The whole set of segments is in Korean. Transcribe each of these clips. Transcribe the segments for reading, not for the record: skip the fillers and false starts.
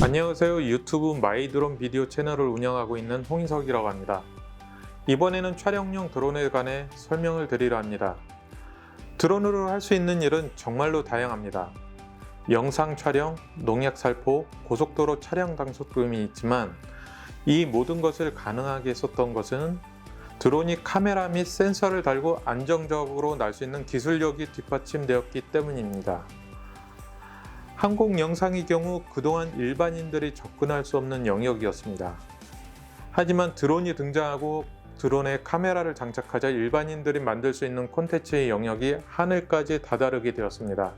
안녕하세요. 유튜브 마이드론 비디오 채널을 운영하고 있는 홍인석이라고 합니다. 이번에는 촬영용 드론에 관해 설명을 드리려 합니다. 드론으로 할 수 있는 일은 정말로 다양합니다. 영상 촬영, 농약 살포, 고속도로 차량 단속 등이 있지만 이 모든 것을 가능하게 했었던 것은 드론이 카메라 및 센서를 달고 안정적으로 날 수 있는 기술력이 뒷받침되었기 때문입니다. 항공 영상의 경우 그동안 일반인들이 접근할 수 없는 영역이었습니다. 하지만 드론이 등장하고 드론에 카메라를 장착하자 일반인들이 만들 수 있는 콘텐츠의 영역이 하늘까지 다다르게 되었습니다.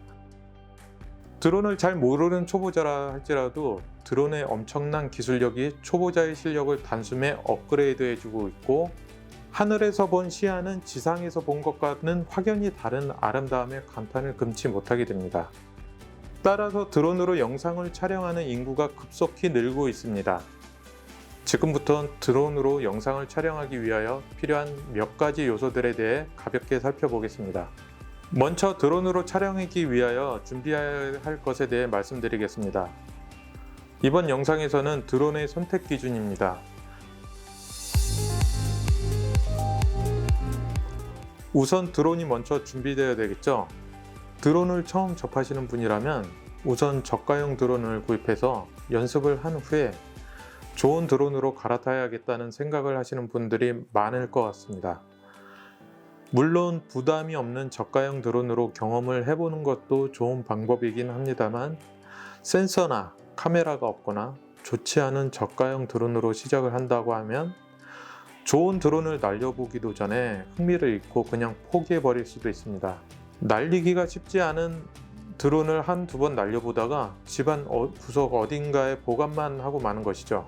드론을 잘 모르는 초보자라 할지라도 드론의 엄청난 기술력이 초보자의 실력을 단숨에 업그레이드 해주고 있고, 하늘에서 본 시야는 지상에서 본 것과는 확연히 다른 아름다움에 감탄을 금치 못하게 됩니다. 따라서 드론으로 영상을 촬영하는 인구가 급속히 늘고 있습니다. 지금부터 드론으로 영상을 촬영하기 위하여 필요한 몇 가지 요소들에 대해 가볍게 살펴보겠습니다. 먼저 드론으로 촬영하기 위하여 준비해야 할 것에 대해 말씀드리겠습니다. 이번 영상에서는 드론의 선택 기준입니다. 우선 드론이 먼저 준비되어야 되겠죠. 드론을 처음 접하시는 분이라면 우선 저가형 드론을 구입해서 연습을 한 후에 좋은 드론으로 갈아타야겠다는 생각을 하시는 분들이 많을 것 같습니다. 물론 부담이 없는 저가형 드론으로 경험을 해보는 것도 좋은 방법이긴 합니다만, 센서나 카메라가 없거나 좋지 않은 저가형 드론으로 시작을 한다고 하면 좋은 드론을 날려보기도 전에 흥미를 잃고 그냥 포기해버릴 수도 있습니다. 날리기가 쉽지 않은 드론을 한두 번 날려보다가 집안 구석 어딘가에 보관만 하고 마는 것이죠.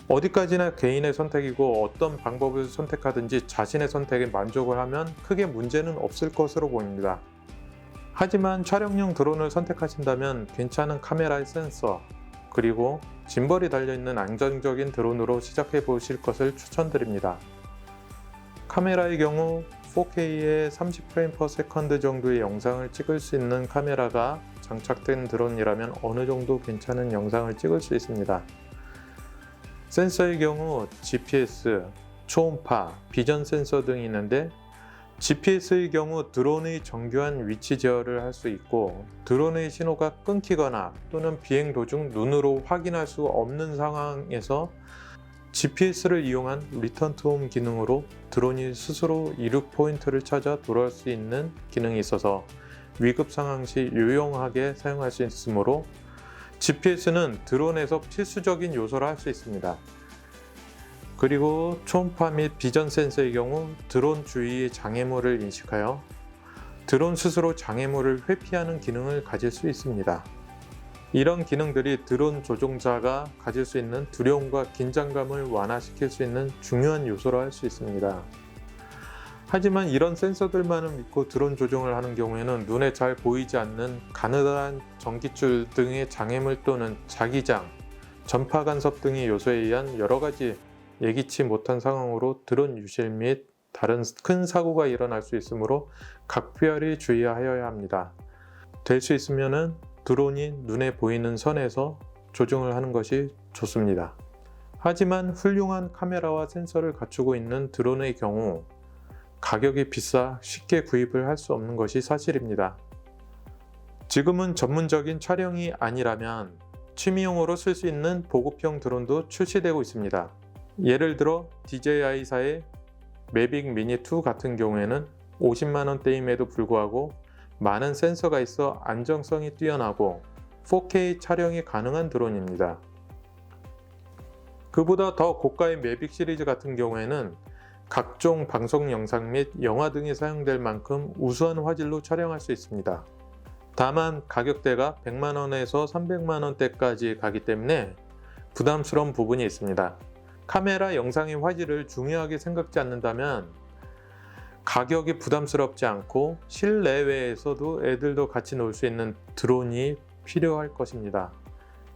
어디까지나 개인의 선택이고 어떤 방법을 선택하든지 자신의 선택에 만족을 하면 크게 문제는 없을 것으로 보입니다. 하지만 촬영용 드론을 선택하신다면 괜찮은 카메라의 센서, 그리고 짐벌이 달려있는 안정적인 드론으로 시작해 보실 것을 추천드립니다. 카메라의 경우 4K에 30프레임/세컨드 정도의 영상을 찍을 수 있는 카메라가 장착된 드론이라면 어느 정도 괜찮은 영상을 찍을 수 있습니다. 센서의 경우 GPS, 초음파, 비전 센서 등이 있는데, GPS의 경우 드론의 정교한 위치 제어를 할 수 있고, 드론의 신호가 끊기거나 또는 비행 도중 눈으로 확인할 수 없는 상황에서 GPS를 이용한 리턴 투 홈 기능으로 드론이 스스로 이륙 포인트를 찾아 돌아올 수 있는 기능이 있어서 위급 상황 시 유용하게 사용할 수 있으므로 GPS는 드론에서 필수적인 요소라 할 수 있습니다. 그리고 초음파 및 비전 센서의 경우 드론 주위의 장애물을 인식하여 드론 스스로 장애물을 회피하는 기능을 가질 수 있습니다. 이런 기능들이 드론 조종자가 가질 수 있는 두려움과 긴장감을 완화시킬 수 있는 중요한 요소라 할 수 있습니다. 하지만 이런 센서들만을 믿고 드론 조종을 하는 경우에는 눈에 잘 보이지 않는 가느다란 전기줄 등의 장애물 또는 자기장, 전파 간섭 등의 요소에 의한 여러가지 예기치 못한 상황으로 드론 유실 및 다른 큰 사고가 일어날 수 있으므로 각별히 주의하여야 합니다. 될 수 있으면 드론이 눈에 보이는 선에서 조종을 하는 것이 좋습니다. 하지만 훌륭한 카메라와 센서를 갖추고 있는 드론의 경우 가격이 비싸 쉽게 구입을 할 수 없는 것이 사실입니다. 지금은 전문적인 촬영이 아니라면 취미용으로 쓸 수 있는 보급형 드론도 출시되고 있습니다. 예를 들어 DJI사의 매빅 미니 2 같은 경우에는 50만원대임에도 불구하고 많은 센서가 있어 안정성이 뛰어나고 4K 촬영이 가능한 드론입니다. 그보다 더 고가의 매빅 시리즈 같은 경우에는 각종 방송 영상 및 영화 등에 사용될 만큼 우수한 화질로 촬영할 수 있습니다. 다만 가격대가 100만원에서 300만원대까지 가기 때문에 부담스러운 부분이 있습니다. 카메라 영상의 화질을 중요하게 생각지 않는다면 가격이 부담스럽지 않고 실내외에서도 애들도 같이 놀 수 있는 드론이 필요할 것입니다.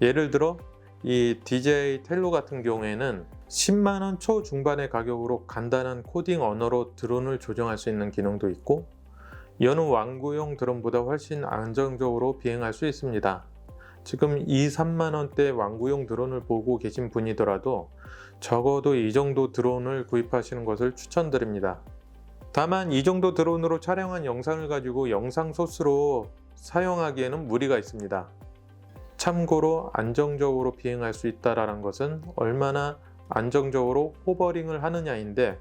예를 들어 이 DJI 텔로 같은 경우에는 10만원 초중반의 가격으로 간단한 코딩 언어로 드론을 조정할 수 있는 기능도 있고, 여느 완구용 드론보다 훨씬 안정적으로 비행할 수 있습니다. 지금 2, 3만 원대 완구용 드론을 보고 계신 분이더라도 적어도 이 정도 드론을 구입하시는 것을 추천드립니다. 다만 이 정도 드론으로 촬영한 영상을 가지고 영상 소스로 사용하기에는 무리가 있습니다. 참고로 안정적으로 비행할 수 있다는 것은 얼마나 안정적으로 호버링을 하느냐인데,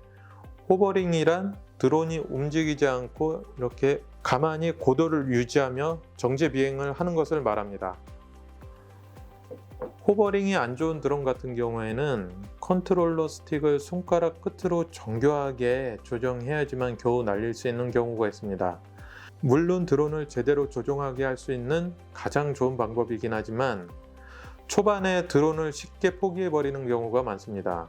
호버링이란 드론이 움직이지 않고 이렇게 가만히 고도를 유지하며 정지 비행을 하는 것을 말합니다. 호버링이 안 좋은 드론 같은 경우에는 컨트롤러 스틱을 손가락 끝으로 정교하게 조정해야지만 겨우 날릴 수 있는 경우가 있습니다. 물론 드론을 제대로 조종하게 할 수 있는 가장 좋은 방법이긴 하지만 초반에 드론을 쉽게 포기해버리는 경우가 많습니다.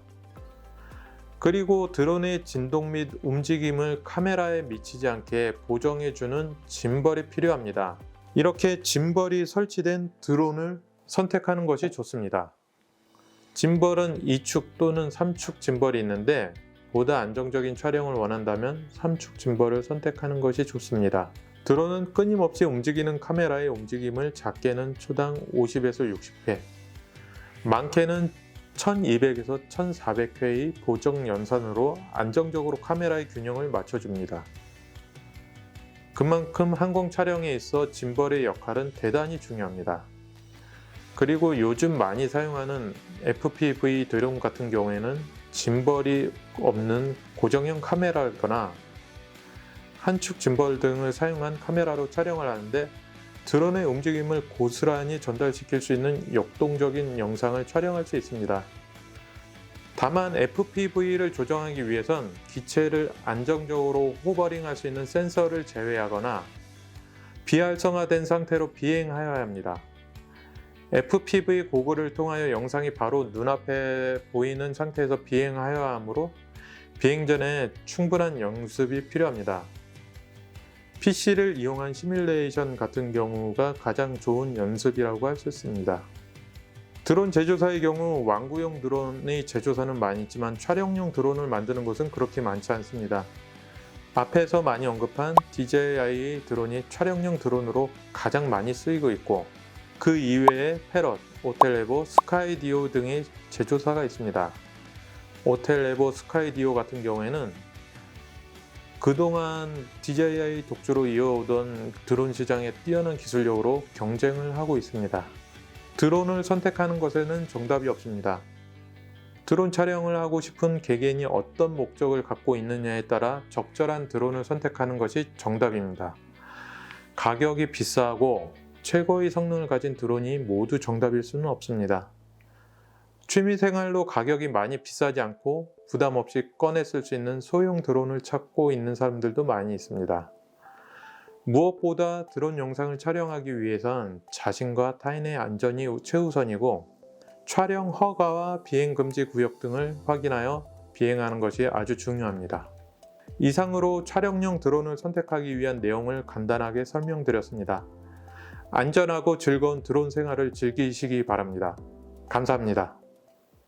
그리고 드론의 진동 및 움직임을 카메라에 미치지 않게 보정해주는 짐벌이 필요합니다. 이렇게 짐벌이 설치된 드론을 선택하는 것이 좋습니다. 짐벌은 2축 또는 3축 짐벌이 있는데 보다 안정적인 촬영을 원한다면 3축 짐벌을 선택하는 것이 좋습니다. 드론은 끊임없이 움직이는 카메라의 움직임을 작게는 초당 50에서 60회, 많게는 1200에서 1400회의 보정 연산으로 안정적으로 카메라의 균형을 맞춰줍니다. 그만큼 항공 촬영에 있어 짐벌의 역할은 대단히 중요합니다. 그리고 요즘 많이 사용하는 FPV 드론 같은 경우에는 짐벌이 없는 고정형 카메라거나 한축 짐벌 등을 사용한 카메라로 촬영을 하는데 드론의 움직임을 고스란히 전달시킬 수 있는 역동적인 영상을 촬영할 수 있습니다. 다만 FPV를 조정하기 위해선 기체를 안정적으로 호버링할 수 있는 센서를 제외하거나 비활성화된 상태로 비행하여야 합니다. FPV 고글을 통하여 영상이 바로 눈앞에 보이는 상태에서 비행하여야 하므로 비행 전에 충분한 연습이 필요합니다. PC를 이용한 시뮬레이션 같은 경우가 가장 좋은 연습이라고 할 수 있습니다. 드론 제조사의 경우 완구용 드론의 제조사는 많이 있지만 촬영용 드론을 만드는 곳은 그렇게 많지 않습니다. 앞에서 많이 언급한 DJI 드론이 촬영용 드론으로 가장 많이 쓰이고 있고, 그 이외에 패럿, 오텔레보, 스카이디오 등의 제조사가 있습니다. 오텔레보, 스카이디오 같은 경우에는 그동안 DJI 독주로 이어오던 드론 시장의 뛰어난 기술력으로 경쟁을 하고 있습니다. 드론을 선택하는 것에는 정답이 없습니다. 드론 촬영을 하고 싶은 개개인이 어떤 목적을 갖고 있느냐에 따라 적절한 드론을 선택하는 것이 정답입니다. 가격이 비싸고 최고의 성능을 가진 드론이 모두 정답일 수는 없습니다. 취미생활로 가격이 많이 비싸지 않고 부담 없이 꺼내 쓸 수 있는 소형 드론을 찾고 있는 사람들도 많이 있습니다. 무엇보다 드론 영상을 촬영하기 위해선 자신과 타인의 안전이 최우선이고, 촬영 허가와 비행 금지 구역 등을 확인하여 비행하는 것이 아주 중요합니다. 이상으로 촬영용 드론을 선택하기 위한 내용을 간단하게 설명드렸습니다. 안전하고 즐거운 드론 생활을 즐기시기 바랍니다. 감사합니다.